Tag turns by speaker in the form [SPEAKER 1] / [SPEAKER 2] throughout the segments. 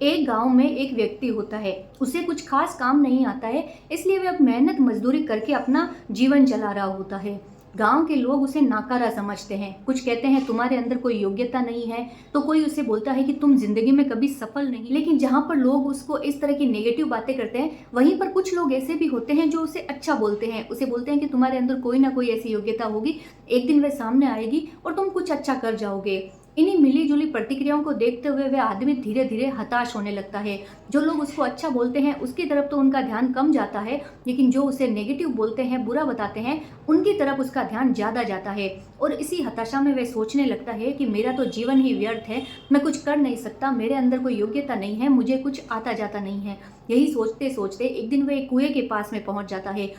[SPEAKER 1] एक गांव में एक व्यक्ति होता है। उसे कुछ खास काम नहीं आता है, इसलिए वह अब मेहनत मजदूरी करके अपना जीवन चला रहा होता है। गांव के लोग उसे नाकारा समझते हैं। कुछ कहते हैं तुम्हारे अंदर कोई योग्यता नहीं है, तो कोई उसे बोलता है कि तुम जिंदगी में कभी सफल नहीं। लेकिन जहां पर लोग उसको इस तरह की नेगेटिव बातें करते हैं, वहीं पर कुछ लोग ऐसे भी होते हैं जो उसे अच्छा बोलते हैं। उसे बोलते हैं कि तुम्हारे अंदर कोई ना कोई ऐसी योग्यता होगी, एक दिन वह सामने आएगी और तुम कुछ अच्छा कर जाओगे। इन्हीं मिली जुली प्रतिक्रियाओं को देखते हुए वह आदमी धीरे धीरे हताश होने लगता है। जो लोग उसको अच्छा बोलते हैं उसकी तरफ तो उनका ध्यान कम जाता है, लेकिन जो उसे नेगेटिव बोलते हैं, बुरा बताते हैं, उनकी तरफ उसका ध्यान ज़्यादा जाता है। और इसी हताशा में वह सोचने लगता है कि मेरा तो जीवन ही व्यर्थ है, मैं कुछ कर नहीं सकता, मेरे अंदर कोई योग्यता नहीं है, मुझे कुछ आता जाता नहीं है। यही सोचते सोचते एक दिन वह एक कुएं के पास में पहुंच जाता है।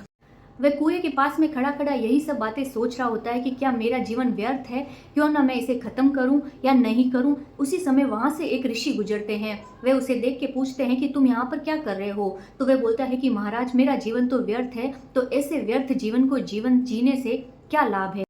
[SPEAKER 1] वह कुएं के पास में खड़ा खड़ा यही सब बातें सोच रहा होता है कि क्या मेरा जीवन व्यर्थ है, क्यों ना मैं इसे खत्म करूं या नहीं करूं। उसी समय वहां से एक ऋषि गुजरते हैं। वे उसे देख के पूछते हैं कि तुम यहाँ पर क्या कर रहे हो। तो वह बोलता है कि महाराज, मेरा जीवन तो व्यर्थ है, तो ऐसे व्यर्थ जीवन को जीवन जीने से क्या लाभ है।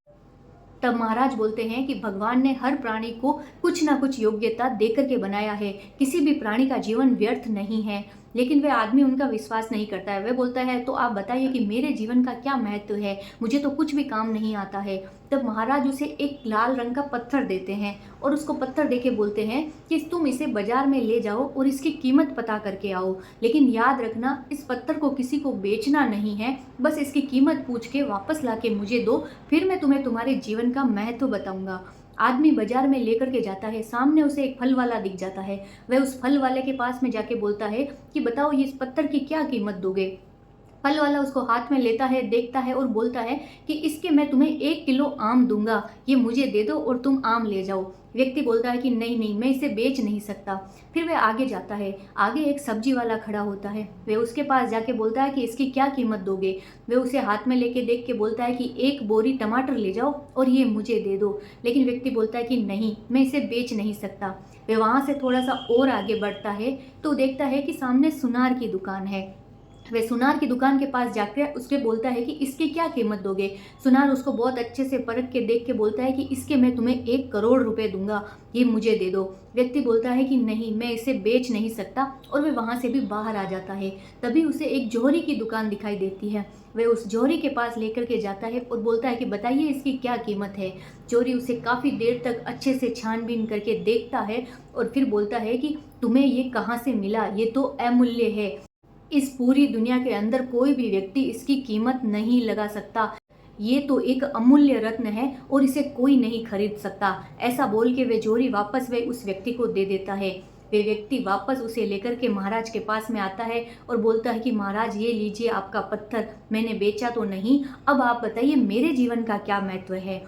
[SPEAKER 1] तब महाराज बोलते हैं कि भगवान ने हर प्राणी को कुछ ना कुछ योग्यता देकर के बनाया है, किसी भी प्राणी का जीवन व्यर्थ नहीं है। लेकिन वह आदमी उनका विश्वास नहीं करता है। वह बोलता है तो आप बताइए कि मेरे जीवन का क्या महत्व है, मुझे तो कुछ भी काम नहीं आता है। तब महाराज उसे एक लाल रंग का पत्थर देते हैं और उसको पत्थर देके बोलते हैं कि तुम इसे बाजार में ले जाओ और इसकी कीमत पता करके आओ, लेकिन याद रखना इस पत्थर को किसी को बेचना नहीं है, बस इसकी कीमत पूछ के वापस लाके मुझे दो, फिर मैं तुम्हें तुम्हारे जीवन का महत्व बताऊंगा। आदमी बाजार में लेकर के जाता है। सामने उसे एक फल वाला दिख जाता है। वह उस फल वाले के पास में जाके बोलता है कि बताओ ये इस पत्थर की क्या कीमत दोगे। फल वाला उसको हाथ में लेता है, देखता है और बोलता है कि इसके मैं तुम्हें 1 किलो आम दूंगा, ये मुझे दे दो और तुम आम ले जाओ। व्यक्ति बोलता है कि नहीं नहीं, मैं इसे बेच नहीं सकता। फिर वह आगे जाता है। आगे एक सब्जी वाला खड़ा होता है। वह उसके पास जाके बोलता है कि इसकी क्या कीमत दोगे। वह उसे हाथ में लेके देख के बोलता है कि 1 बोरी टमाटर ले जाओ और ये मुझे दे दो। लेकिन व्यक्ति बोलता है कि नहीं, मैं इसे बेच नहीं सकता। वह वहां से थोड़ा सा और आगे बढ़ता है तो देखता है कि सामने सुनार की दुकान है। वह सुनार की दुकान के पास जाकर उसके बोलता है कि इसकी क्या कीमत दोगे। सुनार उसको बहुत अच्छे से परख के देख के बोलता है कि इसके मैं तुम्हें 1 करोड़ रुपए दूंगा, ये मुझे दे दो। व्यक्ति बोलता है कि नहीं, मैं इसे बेच नहीं सकता और वह वहां से भी बाहर आ जाता है। तभी उसे एक जोहरी की दुकान दिखाई देती है। वह उस जोहरी के पास लेकर के जाता है और बोलता है कि बताइए इसकी क्या कीमत है। जोहरी उसे काफ़ी देर तक अच्छे से छानबीन करके देखता है और फिर बोलता है कि तुम्हें ये कहाँ से मिला, ये तो अमूल्य है, इस पूरी दुनिया के अंदर कोई भी व्यक्ति इसकी कीमत नहीं लगा सकता, ये तो एक अमूल्य रत्न है और इसे कोई नहीं खरीद सकता। ऐसा बोल के वे जोहरी वापस वे उस व्यक्ति को दे देता है। वे व्यक्ति वापस उसे लेकर के महाराज के पास में आता है और बोलता है कि महाराज ये लीजिए आपका पत्थर, मैंने बेचा तो नहीं, अब आप बताइए मेरे जीवन का क्या महत्व है।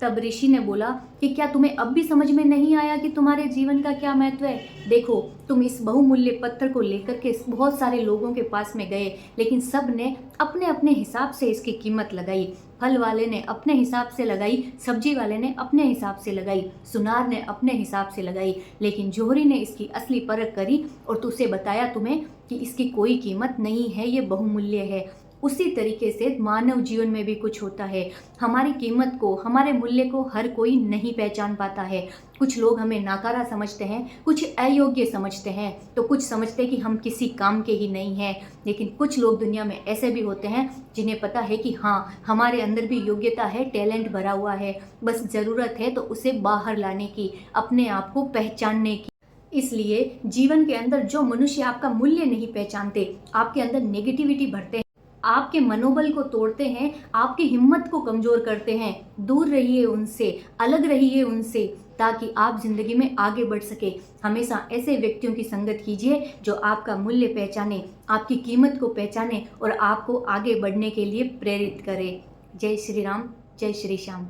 [SPEAKER 1] तब ऋषि ने बोला कि क्या तुम्हें अब भी समझ में नहीं आया कि तुम्हारे जीवन का क्या महत्व है। देखो, तुम इस बहुमूल्य पत्थर को लेकर के बहुत सारे लोगों के पास में गए, लेकिन सब ने अपने अपने हिसाब से इसकी कीमत लगाई। फल वाले ने अपने हिसाब से लगाई, सब्जी वाले ने अपने हिसाब से लगाई, सुनार ने अपने हिसाब से लगाई, लेकिन जोहरी ने इसकी असली परख करी और तुझसे बताया तुम्हें कि इसकी कोई कीमत नहीं है, ये बहुमूल्य है। उसी तरीके से मानव जीवन में भी कुछ होता है। हमारी कीमत को, हमारे मूल्य को हर कोई नहीं पहचान पाता है। कुछ लोग हमें नाकारा समझते हैं, कुछ अयोग्य समझते हैं, तो कुछ समझते हैं कि हम किसी काम के ही नहीं हैं। लेकिन कुछ लोग दुनिया में ऐसे भी होते हैं जिन्हें पता है कि हाँ, हमारे अंदर भी योग्यता है, टैलेंट भरा हुआ है, बस ज़रूरत है तो उसे बाहर लाने की, अपने आप को पहचानने की। इसलिए जीवन के अंदर जो मनुष्य आपका मूल्य नहीं पहचानते, आपके अंदर नेगेटिविटी भरते हैं, आपके मनोबल को तोड़ते हैं, आपकी हिम्मत को कमजोर करते हैं, दूर रहिए उनसे, अलग रहिए उनसे, ताकि आप जिंदगी में आगे बढ़ सके। हमेशा ऐसे व्यक्तियों की संगत कीजिए जो आपका मूल्य पहचाने, आपकी कीमत को पहचाने और आपको आगे बढ़ने के लिए प्रेरित करे। जय श्री राम, जय श्री श्याम।